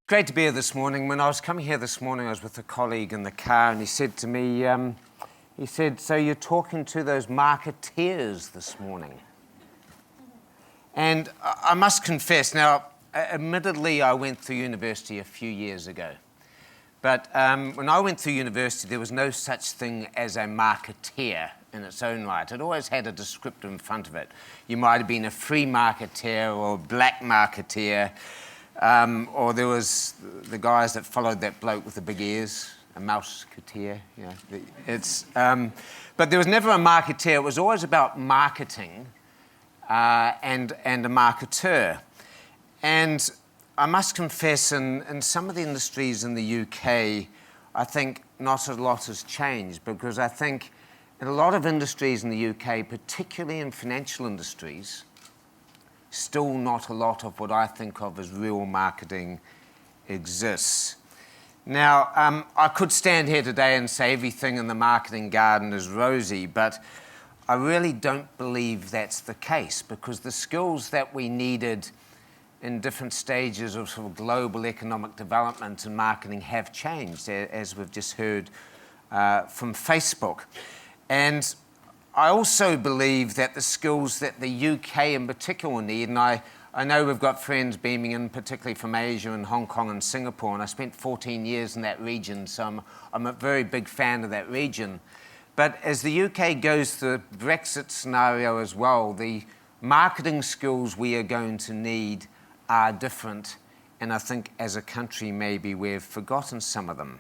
Great to be here this morning. When I was coming here this morning, I was with a colleague in the car, and he said to me, so you're talking to those marketeers this morning? And I must confess, now, admittedly, I went through university a few years ago. But when I went through university, there was no such thing as a marketeer in its own right. It always had a descriptor in front of it. You might have been a free marketeer or a black marketeer. Or there was the guys that followed that bloke with the big ears, a mouseketeer. But there was never a marketeer. It was always about marketing and a marketer. And I must confess, in some of the industries in the UK, I think not a lot has changed, because I think in a lot of industries in the UK, particularly in financial industries, still not a lot of what I think of as real marketing exists. Now, I could stand here today and say everything in the marketing garden is rosy, but I really don't believe that's the case, because the skills that we needed in different stages of sort of global economic development and marketing have changed, as we've just heard from Facebook. And I also believe that the skills that the UK in particular need, and I know we've got friends beaming in, particularly from Asia and Hong Kong and Singapore, and I spent 14 years in that region, so I'm a very big fan of that region. But as the UK goes through the Brexit scenario as well, the marketing skills we are going to need are different, and I think as a country maybe we've forgotten some of them.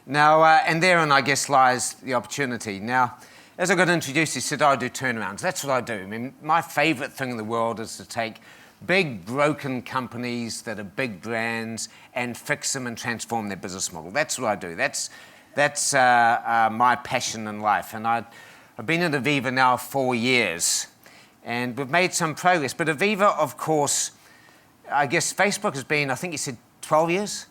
Now, and therein I guess lies the opportunity. Now, as I got introduced, he said, I do turnarounds. That's what I do. I mean, my favourite thing in the world is to take big, broken companies that are big brands and fix them and transform their business model. That's what I do. That's my passion in life. And I've been at Aviva now 4 years, and we've made some progress. But Aviva, of course, I guess Facebook has been, I think you said 12 years?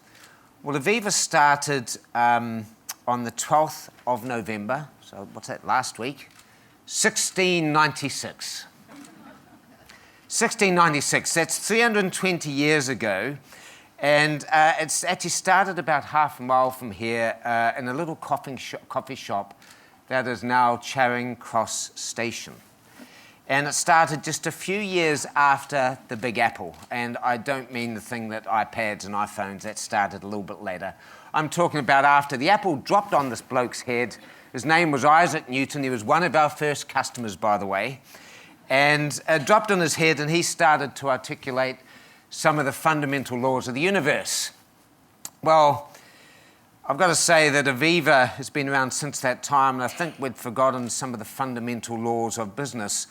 Well, Aviva started on the 12th of November. So what's that, last week? 1696. 1696, that's 320 years ago. And it's actually started about half a mile from here in a little coffee shop that is now Charing Cross Station. And it started just a few years after the Big Apple. And I don't mean the thing that iPads and iPhones, that started a little bit later. I'm talking about after the apple dropped on this bloke's head. His name was Isaac Newton. He was one of our first customers, by the way. And dropped on his head, and he started to articulate some of the fundamental laws of the universe. Well, I've got to say that Aviva has been around since that time, and I think we'd forgotten some of the fundamental laws of business.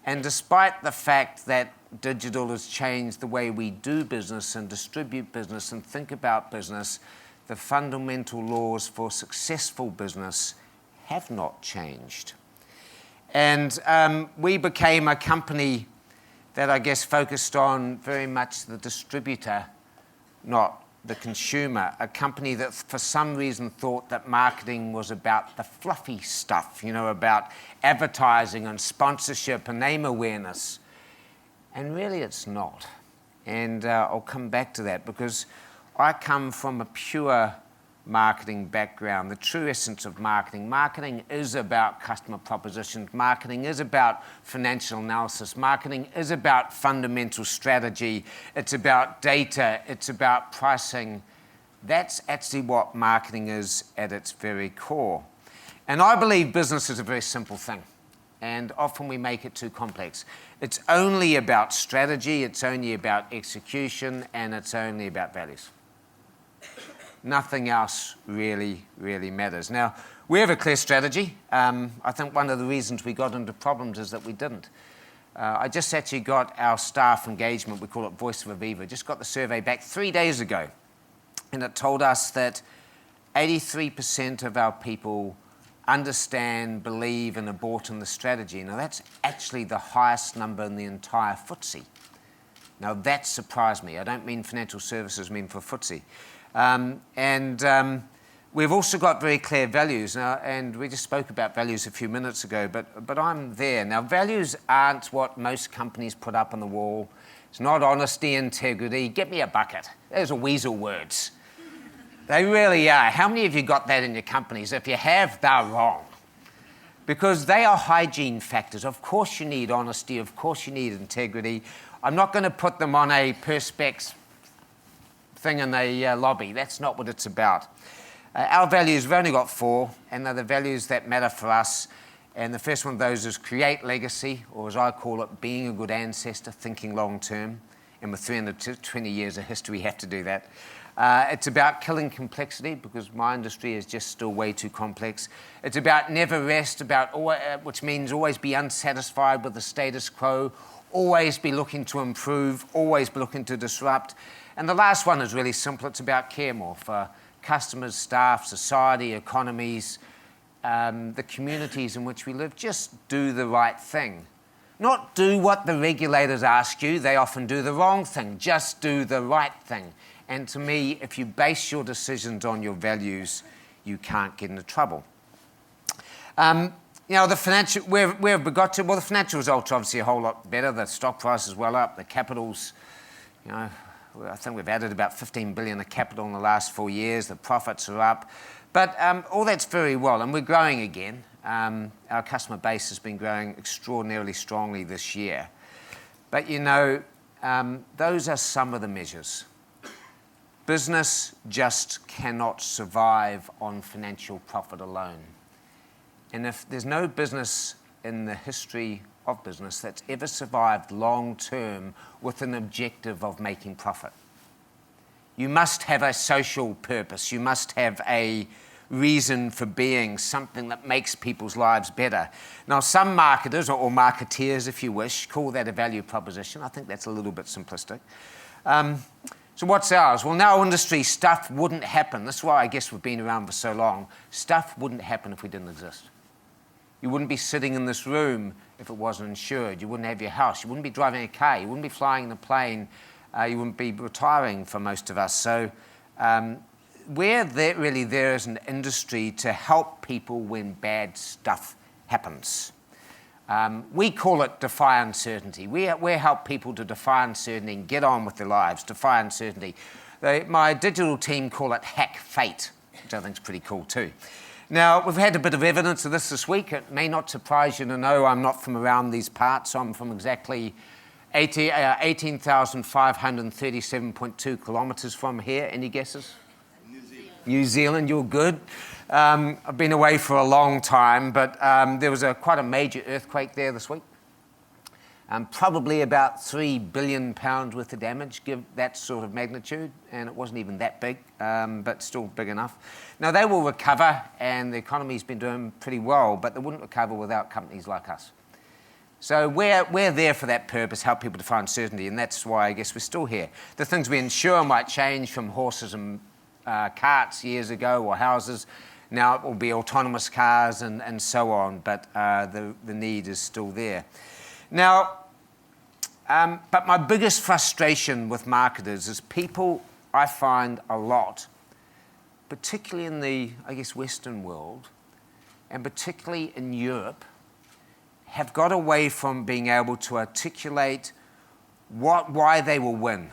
And despite the fact that digital has changed the way we do business and distribute business and think about business, the fundamental laws for successful business have not changed. And we became a company that I guess focused on very much the distributor, not the consumer. A company that for some reason thought that marketing was about the fluffy stuff, about advertising and sponsorship and name awareness. And really it's not. And I'll come back to that, because I come from a pure marketing background. The true essence of marketing. Marketing is about customer propositions. Marketing is about financial analysis. Marketing is about fundamental strategy. It's about data. It's about pricing. That's actually what marketing is at its very core. And I believe business is a very simple thing. And often we make it too complex. It's only about strategy. It's only about execution. And it's only about values. Nothing else really matters. Now, we have a clear strategy. I think one of the reasons we got into problems is that we didn't. I just actually got our staff engagement, we call it Voice of Aviva, just got the survey back 3 days ago. And it told us that 83% of our people understand, believe, and are bought in the strategy. Now, that's actually the highest number in the entire FTSE. Now, that surprised me. I don't mean financial services, I mean for FTSE. We've also got very clear values now, and we just spoke about values a few minutes ago, but I'm there. Now, values aren't what most companies put up on the wall. It's not honesty, integrity. Get me a bucket. Those are weasel words. They really are. How many of you got that in your companies? If you have, they're wrong. Because they are hygiene factors. Of course you need honesty. Of course you need integrity. I'm not going to put them on a perspex thing in the lobby. That's not what it's about. Our values, we've only got 4, and they're the values that matter for us. And the first one of those is create legacy, or as I call it, being a good ancestor, thinking long term. And with 320 years of history, we have to do that. It's about killing complexity, because my industry is just still way too complex. It's about never rest, which means always be unsatisfied with the status quo, always be looking to improve, always be looking to disrupt. And the last one is really simple. It's about care more for customers, staff, society, economies, the communities in which we live. Just do the right thing. Not do what the regulators ask you. They often do the wrong thing. Just do the right thing. And to me, if you base your decisions on your values, you can't get into trouble. The financial, where have we got to? Well, the financial results are obviously a whole lot better. The stock price is well up. The capital's, I think we've added about 15 billion of capital in the last 4 years. The profits are up. But all that's very well, and we're growing again. Our customer base has been growing extraordinarily strongly this year. But those are some of the measures. Business just cannot survive on financial profit alone. And if there's no business in the history of business that's ever survived long term with an objective of making profit, you must have a social purpose. You must have a reason for being, something that makes people's lives better. Now, some marketers, or marketeers if you wish, call that a value proposition. I think that's a little bit simplistic. So what's ours? Well, in our industry, stuff wouldn't happen. That's why I guess we've been around for so long. Stuff wouldn't happen if we didn't exist. You wouldn't be sitting in this room if it wasn't insured. You wouldn't have your house. You wouldn't be driving a car. You wouldn't be flying in a plane. You wouldn't be retiring for most of us. So we're really there as an industry to help people when bad stuff happens. We call it defy uncertainty. We help people to defy uncertainty and get on with their lives, defy uncertainty. My digital team call it hack fate, which I think is pretty cool too. Now, we've had a bit of evidence of this week. It may not surprise you to know I'm not from around these parts. I'm from exactly 18,537.2 kilometres from here. Any guesses? New Zealand. New Zealand, you're good. I've been away for a long time, but there was quite a major earthquake there this week. Probably about £3 billion worth of damage, give that sort of magnitude, and it wasn't even that big, but still big enough. Now, they will recover, and the economy's been doing pretty well, but they wouldn't recover without companies like us. So we're there for that purpose, help people define uncertainty, and that's why I guess we're still here. The things we insure might change from horses and carts years ago, or houses. Now it will be autonomous cars and so on, but the need is still there. Now, but my biggest frustration with marketers is people, I find a lot, particularly in the, Western world, and particularly in Europe, have got away from being able to articulate why they will win,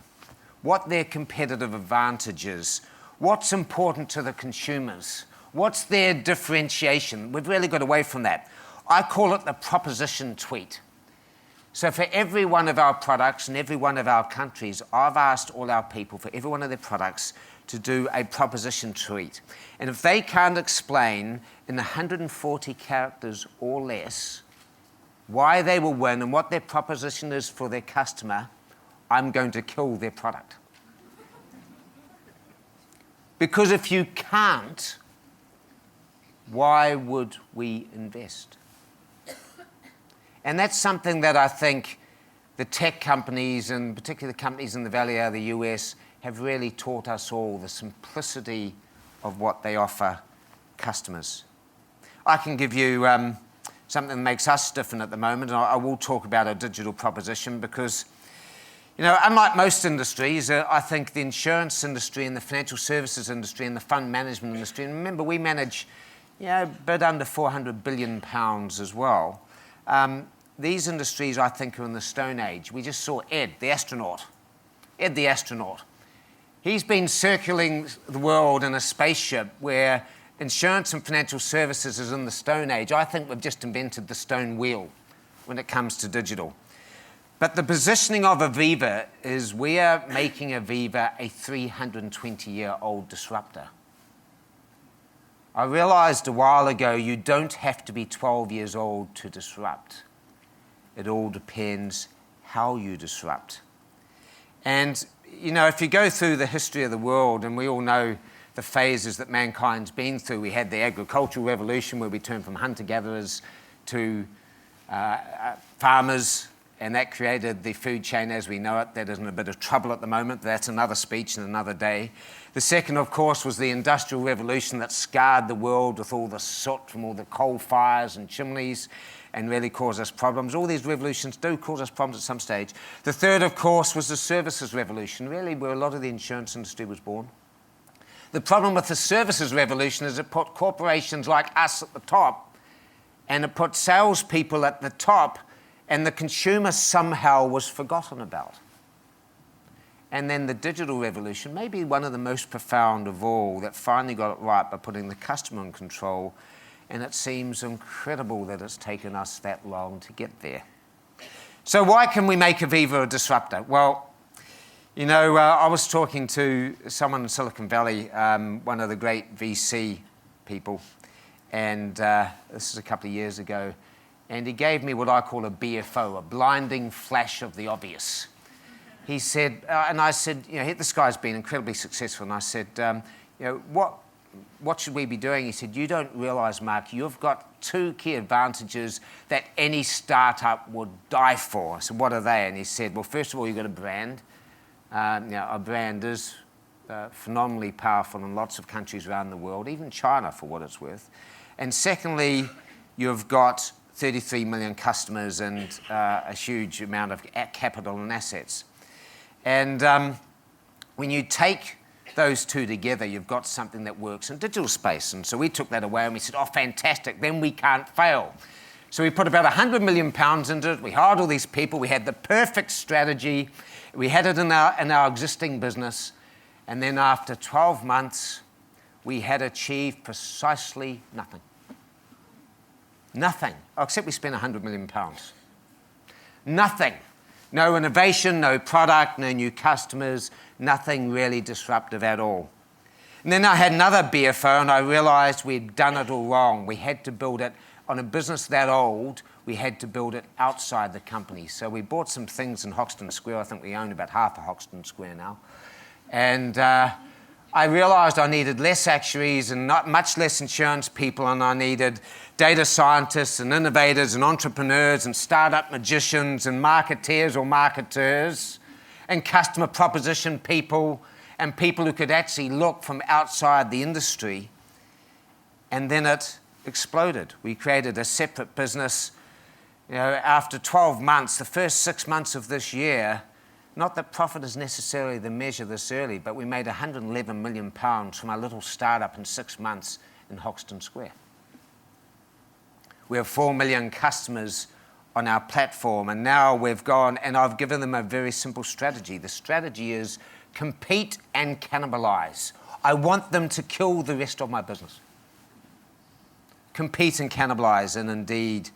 what their competitive advantage is, what's important to the consumers, what's their differentiation. We've really got away from that. I call it the proposition tweet. So for every one of our products and every one of our countries, I've asked all our people for every one of their products to do a proposition tweet. And if they can't explain in 140 characters or less why they will win and what their proposition is for their customer, I'm going to kill their product. Because if you can't, why would we invest? And that's something that I think the tech companies, and particularly the companies in the Valley out of the US, have really taught us all, the simplicity of what they offer customers. I can give you something that makes us different at the moment, and I will talk about our digital proposition because, You know, unlike most industries, I think the insurance industry and the financial services industry and the fund management industry, and remember we manage, you know, a bit under £400 billion as well. These industries, I think, are in the Stone Age. We just saw Ed the astronaut. He's been circling the world in a spaceship where insurance and financial services is in the Stone Age. I think we've just invented the stone wheel when it comes to digital. But the positioning of Aviva is we are making Aviva a 320-year-old disruptor. I realized a while ago you don't have to be 12 years old to disrupt. It all depends how you disrupt. And, you know, if you go through the history of the world, and we all know the phases that mankind's been through, we had the agricultural revolution where we turned from hunter-gatherers to farmers, and that created the food chain as we know it. That is in a bit of trouble at the moment. That's another speech and another day. The second, of course, was the Industrial Revolution that scarred the world with all the soot from all the coal fires and chimneys and really caused us problems. All these revolutions do cause us problems at some stage. The third, of course, was the Services Revolution, really where a lot of the insurance industry was born. The problem with the Services Revolution is it put corporations like us at the top, and it put salespeople at the top, and the consumer somehow was forgotten about. And then the digital revolution, maybe one of the most profound of all, that finally got it right by putting the customer in control, and it seems incredible that it's taken us that long to get there. So why can we make Aviva a disruptor? Well, you know, I was talking to someone in Silicon Valley, one of the great VC people, and this is a couple of years ago, and he gave me what I call a BFO, a blinding flash of the obvious. He said, and I said, you know, this guy's been incredibly successful, and I said, you know, what should we be doing? He said, you don't realize, Mark, you've got two key advantages that any startup would die for. I said, what are they? And he said, well, first of all, you've got a brand. You know, our brand is phenomenally powerful in lots of countries around the world, even China for what it's worth. And secondly, you've got 33 million customers and a huge amount of capital and assets. And when you take those two together, you've got something that works in digital space. And so we took that away and we said, oh, fantastic, then we can't fail. So we put about £100 million into it. We hired all these people. We had the perfect strategy. We had it in our existing business. And then after 12 months, we had achieved precisely nothing. Nothing, except we spent £100 million. Nothing. No innovation, no product, no new customers, nothing really disruptive at all. And then I had another BFO and I realized we'd done it all wrong. We had to build it on a business that old. We had to build it outside the company. So we bought some things in Hoxton Square. I think we own about half of Hoxton Square now. And I realized I needed less actuaries and not much less insurance people, and I needed data scientists and innovators and entrepreneurs and startup magicians and marketeers or marketers and customer proposition people and people who could actually look from outside the industry. And then it exploded. We created a separate business. You know, after 12 months, the first 6 months of this year, not that profit is necessarily the measure this early, but we made £111 million from our little startup in 6 months in Hoxton Square. We have 4 million customers on our platform, and now we've gone, and I've given them a very simple strategy. The strategy is compete and cannibalize. I want them to kill the rest of my business. Compete and cannibalize, and indeed,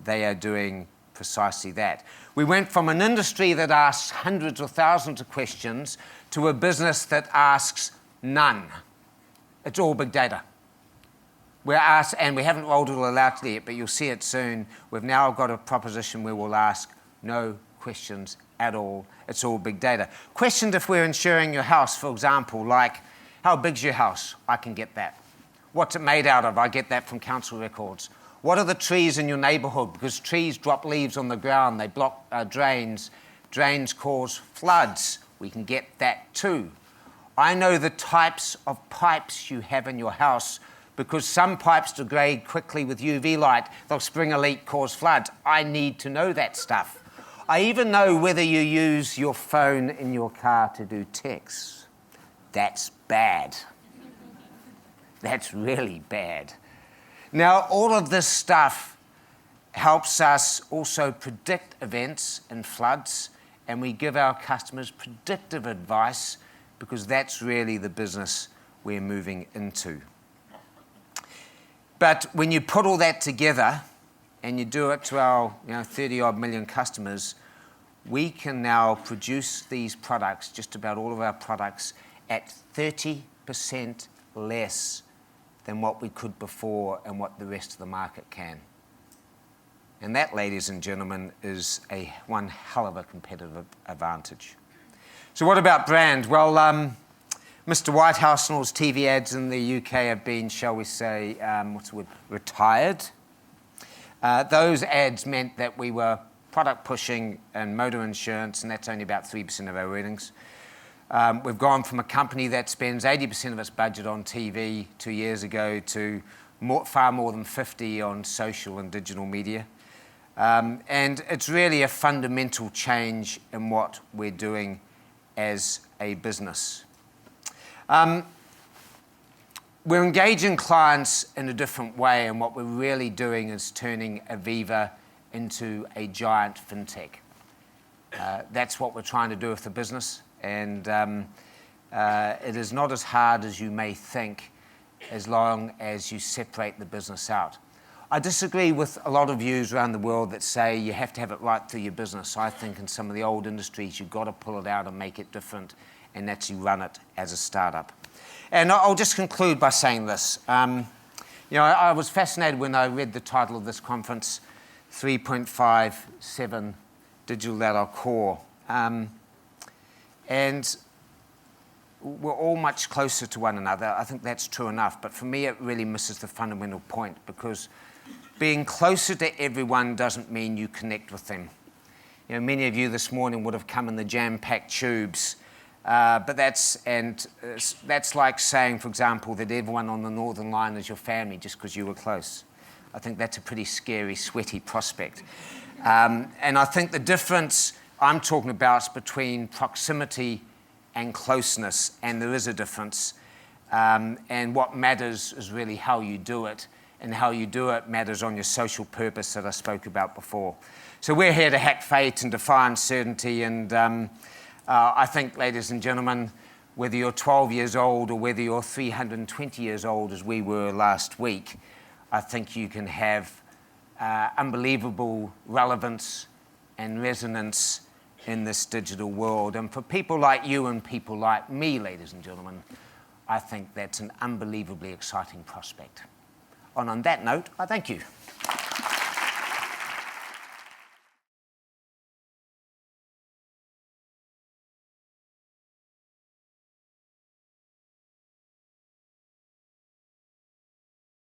they are doing precisely that. We went from an industry that asks hundreds or thousands of questions to a business that asks none. It's all big data. We're asked, and we haven't rolled it all out yet, but you'll see it soon. We've now got a proposition where we'll ask no questions at all. It's all big data. Questioned if we're insuring your house, for example, like, how big's your house? I can get that. What's it made out of? I get that from council records. What are the trees in your neighbourhood? Because trees drop leaves on the ground, they block drains. Drains cause floods. We can get that too. I know the types of pipes you have in your house because some pipes degrade quickly with UV light. They'll spring a leak, cause floods. I need to know that stuff. I even know whether you use your phone in your car to do texts. That's bad. That's really bad. Now, all of this stuff helps us also predict events and floods, and we give our customers predictive advice because that's really the business we're moving into. But when you put all that together and you do it to our 30-odd million customers, we can now produce these products, just about all of our products, at 30% less than what we could before and what the rest of the market can. And that, ladies and gentlemen, is one hell of a competitive advantage. So what about brand? Well, Mr. Whitehouse and all his TV ads in the UK have been, shall we say, retired. Those ads meant that we were product pushing and motor insurance, and that's only about 3% of our earnings. We've gone from a company that spends 80% of its budget on TV 2 years ago to far more than 50% on social and digital media. And it's really a fundamental change in what we're doing as a business. We're engaging clients in a different way, and what we're really doing is turning Aviva into a giant fintech. That's what we're trying to do with the business. And it is not as hard as you may think as long as you separate the business out. I disagree with a lot of views around the world that say you have to have it right through your business. I think in some of the old industries, you've got to pull it out and make it different and actually run it as a startup. And I'll just conclude by saying this. I was fascinated when I read the title of this conference, 3.57 Digital at our Core. And we're all much closer to one another. I think that's true enough. But for me, it really misses the fundamental point, because being closer to everyone doesn't mean you connect with them. Many of you this morning would have come in the jam-packed tubes. But that's like saying, for example, that everyone on the Northern Line is your family just because you were close. I think that's a pretty scary, sweaty prospect. And I think the difference I'm talking about is between proximity and closeness, and there is a difference. And what matters is really how you do it, and how you do it matters on your social purpose that I spoke about before. So we're here to hack fate and defy uncertainty, and I think, ladies and gentlemen, whether you're 12 years old or whether you're 320 years old, as we were last week, I think you can have unbelievable relevance and resonance in this digital world. And for people like you and people like me, ladies and gentlemen, I think that's an unbelievably exciting prospect. And on that note, I thank you.